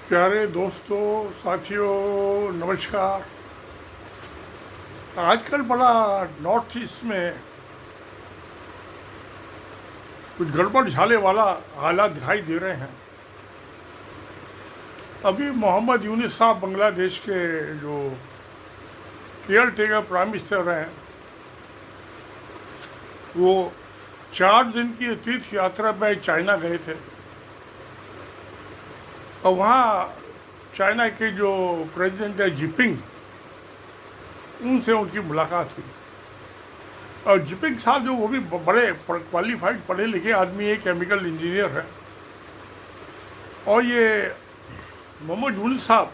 प्यारे दोस्तों, साथियों, नमस्कार। आजकल बड़ा नॉर्थ ईस्ट में कुछ गड़बड़ झाले वाला हालात दिखाई दे रहे हैं। अभी मोहम्मद यूनिस साहब बांग्लादेश के जो केयर टेकर प्राइम मिनिस्टर हैं, वो 4 दिन की तीर्थ यात्रा में चाइना गए थे और वहाँ चाइना के जो प्रेसिडेंट है जिपिंग, उनसे उनकी मुलाकात हुई। और जिपिंग साहब जो वो भी बड़े क्वालिफाइड पढ़े लिखे आदमी है, केमिकल इंजीनियर है। और ये मोहम्मद यूनुस साहब,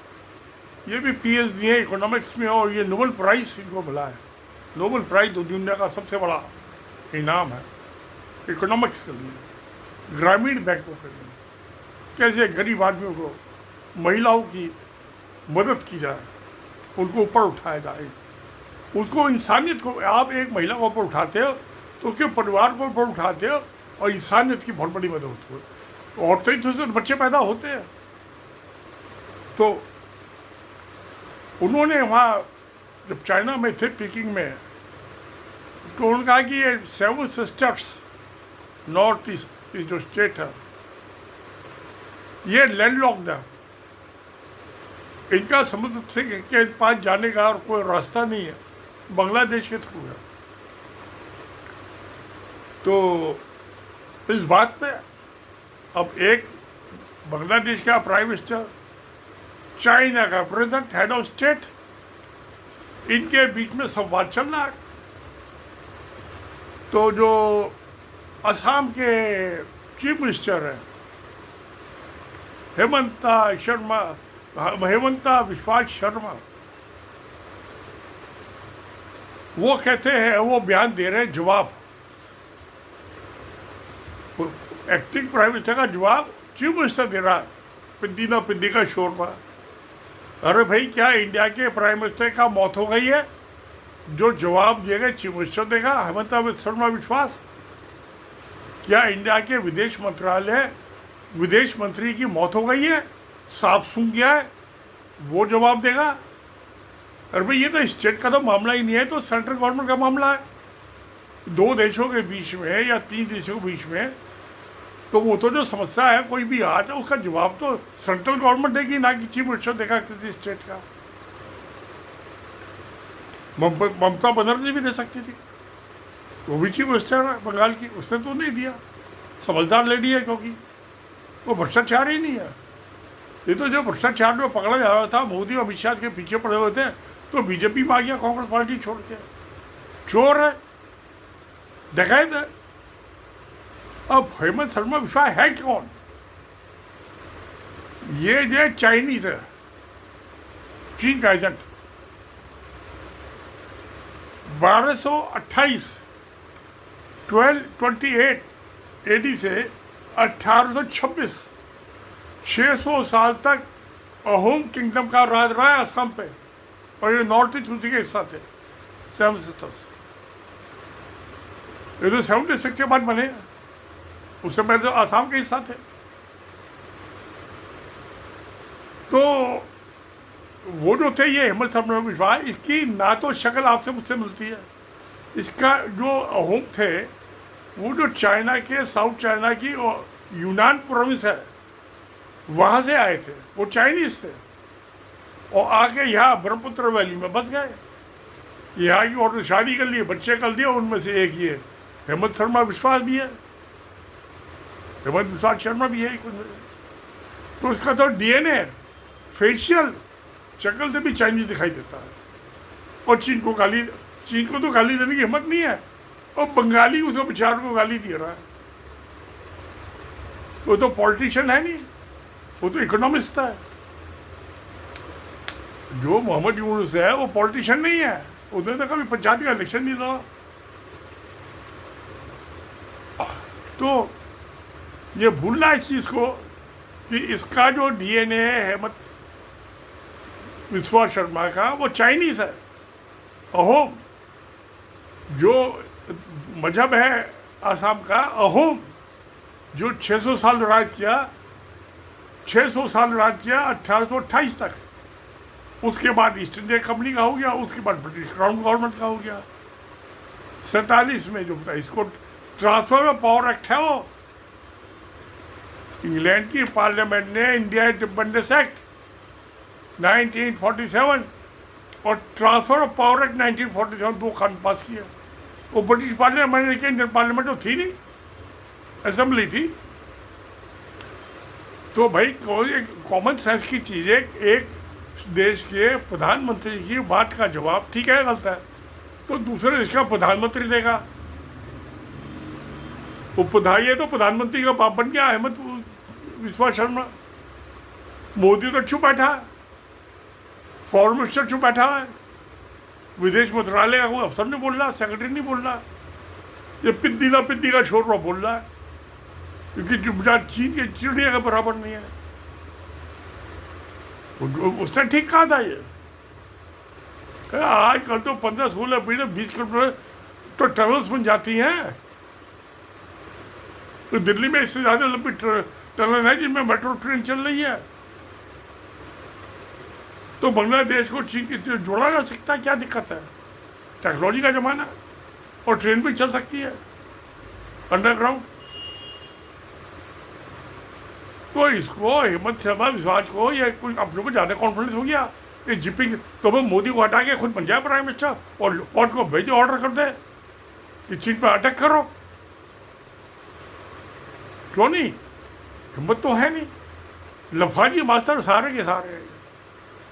ये भी पीएचडी है इकोनॉमिक्स में, और ये नोबेल प्राइज़ इनको मिला है। नोबेल प्राइज़ तो दुनिया का सबसे बड़ा इनाम है इकोनॉमिक्स के लिए, ग्रामीण बैंकों के लिए, कैसे गरीब आदमियों को, महिलाओं की मदद की जाए, उनको ऊपर उठाया जाए, उसको इंसानियत को। आप एक महिला को ऊपर उठाते हो तो उसके परिवार को ऊपर उठाते हो, और इंसानियत की बहुत बड़ी मदद होती है। औरतें तो बच्चे पैदा होते हैं। तो उन्होंने वहाँ जब चाइना में थे पीकिंग में, तो उन्होंने कहा कि ये 7 सिस्टर्स नॉर्थ ईस्ट की जो स्टेट है, ये लैंडलॉक्ड है, इनका समुद्र से के पास जाने का और कोई रास्ता नहीं है, बांग्लादेश के थ्रू है। तो इस बात पे अब एक बांग्लादेश का प्राइम मिनिस्टर, चाइना का प्रेसिडेंट, हेड ऑफ स्टेट, इनके बीच में संवाद चल रहा है। तो जो असम के चीफ मिनिस्टर हैं हेमंता विश्वा शर्मा, वो कहते हैं, वो बयान दे रहे हैं, जवाब एक्टिंग प्राइम मिनिस्टर का जवाब चीफ मिनिस्टर दे रहा है, पिद्दी ना पिद्दी का शोर पर। अरे भाई, क्या इंडिया के प्राइम मिनिस्टर का मौत हो गई है? जो जवाब देगा चीफ मिनिस्टर देगा, हेमंता शर्मा विश्वास। क्या इंडिया के विदेश मंत्री की मौत हो गई है, सांप सूंघ गया है, वो जवाब देगा? अरे भाई, ये तो स्टेट का तो मामला ही नहीं है, तो सेंट्रल गवर्नमेंट का मामला है। 2 देशों के बीच में या 3 देशों के बीच में, तो वो तो जो समस्या है कोई भी आ जाए, उसका जवाब तो सेंट्रल गवर्नमेंट देगी, ना कि चीफ मिनिस्टर देगा किसी स्टेट का। ममता बनर्जी भी दे सकती थी, वो भी चीफ मिनिस्टर है बंगाल की, उसने तो नहीं दिया। समझदार लेडी है, क्योंकि वो भ्रष्टाचार ही नहीं है। ये तो जो भ्रष्टाचार में पकड़ा जा रहा था, मोदी और अमित शाह के पीछे पड़े हुए थे, तो बीजेपी में आ गया, कांग्रेस पार्टी छोड़ के। चोर है, डकैत है। अब हेमंत शर्मा विश्वा है कौन? ये जो चाइनीज है, चीन का एजेंट। 1228 1228 एडी से 1826, 600 साल तक अहोम किंगडम का राज रहा है असम पे, और ये नॉर्थ ईस्ट उसी के हिस्सा थे, 7 सिस्टर्स। ये तो 76 के बाद बने, उससे पहले तो आसाम के हिस्सा थे। तो वो जो थे, ये हेमंत शर्मा विश्वा, इसकी ना तो शक्ल आपसे मुझसे मिलती है। इसका जो अहोम थे, वो जो चाइना के, साउथ चाइना की यूनान प्रोविंस है, वहाँ से आए थे, वो चाइनीज थे, और आके यहाँ ब्रह्मपुत्र वैली में बस गए। यहाँ की औरत शादी कर लिए, बच्चे कर दिए, उनमें से एक ये हेमंत शर्मा विश्वास भी है, हेमंत विश्वास शर्मा भी है। तो उसका तो डीएनए, फेशियल शक्ल से भी चाइनीज दिखाई देता है। और चीन को तो गाली देने की हिम्मत नहीं है, और बंगाली उसको बेचारों को गाली दे रहा है। वो तो पॉलिटिशियन है नहीं, वो तो इकोनॉमिस्ट है। जो मोहम्मद यूनुस है, वो पॉलिटिशियन नहीं है, उसने तो कभी पंचायत का इलेक्शन नहीं लड़ा। तो ये भूलना है इस चीज़ को कि इसका जो डीएनए है हेमंत विश्वा शर्मा का, वो चाइनीज है। अहोम जो मजहब है आसाम का, अहोम जो 600 साल राज किया 600 साल राज किया 1828 तक। उसके बाद ईस्ट इंडिया कंपनी का हो गया, उसके बाद ब्रिटिश क्राउन गवर्नमेंट का हो गया। 47 में जो था, इसको ट्रांसफर ऑफ पावर एक्ट है वो, इंग्लैंड की पार्लियामेंट ने इंडिया इंडिपेंडेंस एक्ट 1947 और ट्रांसफर ऑफ पावर एक्ट 1947 दो कानून पास किया। वो ब्रिटिश पार्लियामेंट, इंडियन पार्लियामेंट तो थी नहीं, असेंबली थी। तो भाई कोई एक कॉमन सेंस की चीज़ है, एक देश के प्रधानमंत्री की बात का जवाब ठीक है गलत है तो दूसरे देश का प्रधानमंत्री देगा। वो है तो प्रधानमंत्री का बाप बन गया अहमद विश्वास शर्मा। मोदी तो चुप बैठा है, फॉरेन मिनिस्टर चुप बैठा है, विदेश मंत्रालय का कोई अफसर नहीं बोल रहा, सेक्रेटरी नहीं बोल रहा, ये पिद्दी का छोर बोल रहा है, क्योंकि चुपचाप चीन के चिड़िया के बराबर नहीं है। उसने ठीक कहा था ये। आज कल तो 15, 16, 20 किलोमीटर तो टनल्स बन जाती हैं। तो दिल्ली में इससे ज़्यादा लंबी टनल है जिनमें मेट्रो ट्रेन चल रही है। तो बांग्लादेश को चीन के जोड़ा जा सकता है, क्या दिक्कत है? टेक्नोलॉजी का ज़माना और ट्रेन भी चल सकती है अंडरग्राउंड। तो इसको हेमंत शर्मा विश्वास को या कोई अपने को ज़्यादा कॉन्फिडेंस हो गया कि जिपिंग तो मैं मोदी को हटा के खुद बन जाए प्राइम मिनिस्टर और कोर्ट को भेजो, ऑर्डर कर दे कि चीन पर अटैक करो। क्यों नहीं? हिम्मत तो है नहीं। लफाजी मास्टर सारे के सारे,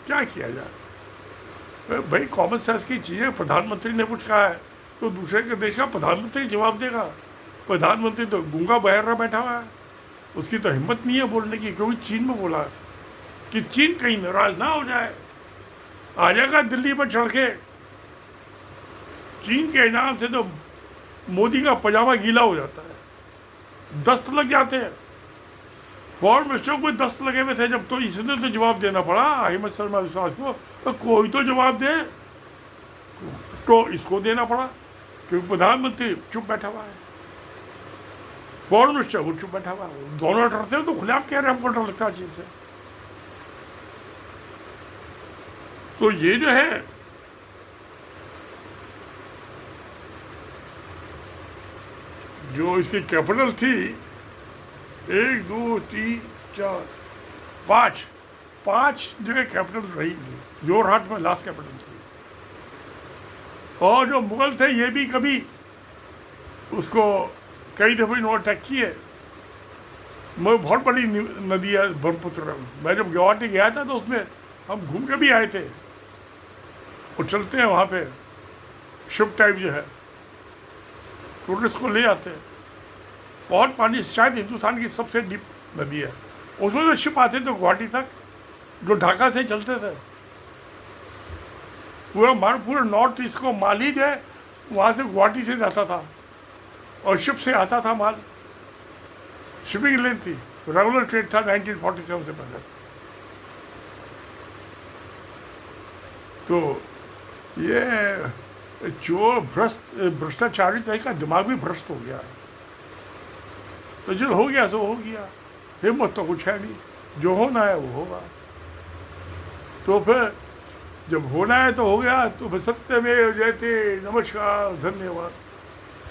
क्या किया जाए भाई? कॉमन सेंस की चीज़ें, प्रधानमंत्री ने कुछ कहा है तो दूसरे के देश का प्रधानमंत्री जवाब देगा। प्रधानमंत्री तो गूंगा बहरा बैठा हुआ है, उसकी तो हिम्मत नहीं है बोलने की, क्योंकि चीन में बोला कि चीन कहीं नाराज ना हो जाए, आ जाएगा दिल्ली पर चढ़ के। चीन के नाम से तो मोदी का पजामा गीला हो जाता है, दस्त लग जाते हैं। फॉरेन मिनिस्टर को दस्त लगे हुए थे जब, तो इसने तो जवाब देना पड़ा हेमंत शर्मा विश्वास को, तो कोई तो जवाब दे, तो इसको देना पड़ा क्योंकि प्रधानमंत्री चुप बैठा हुआ है, फॉरेन मिनिस्टर वो चुप बैठा हुआ है। दोनों डरते हैं तो खुलेआम कह रहे हैं हमको डर लगता है चीज से। तो ये जो है जो इसकी कैपिटल थी 1, 2, 3, 4, 5 जगह कैपिटल रही, जोरहाट में लास्ट कैपिटल थी। और जो मुगल थे ये भी कभी उसको कई दफ़े इन्होंने अटैक किए। मैं बहुत बड़ी नदी है ब्रह्मपुत्र, मैं जब गुवाहाटी गया था तो उसमें हम घूम के भी आए थे। वो चलते हैं वहाँ पे, शिप टाइप जो है, टूरिस्ट को ले आते हैं। बहुत पानी, शायद हिंदुस्तान की सबसे डीप नदी है। उसमें तो शिप आते थे गुवाहाटी तक, जो ढाका से चलते थे। पूरा नॉर्थ ईस्ट को माल ही जो है वहाँ से गुवाहाटी से जाता था और शिप से आता था माल। शिपिंग लेन थी, रेगुलर ट्रेड था 1947 से पहले। तो ये जो भ्रष्टाचारी तो इसका दिमाग भी भ्रष्ट हो गया है। तो जो हो गया सो हो गया, हिम्मत तो कुछ है नहीं, जो होना है वो होगा। तो फिर जब होना है तो हो गया, तो फिर सत्यमेव जयते। नमस्कार, धन्यवाद।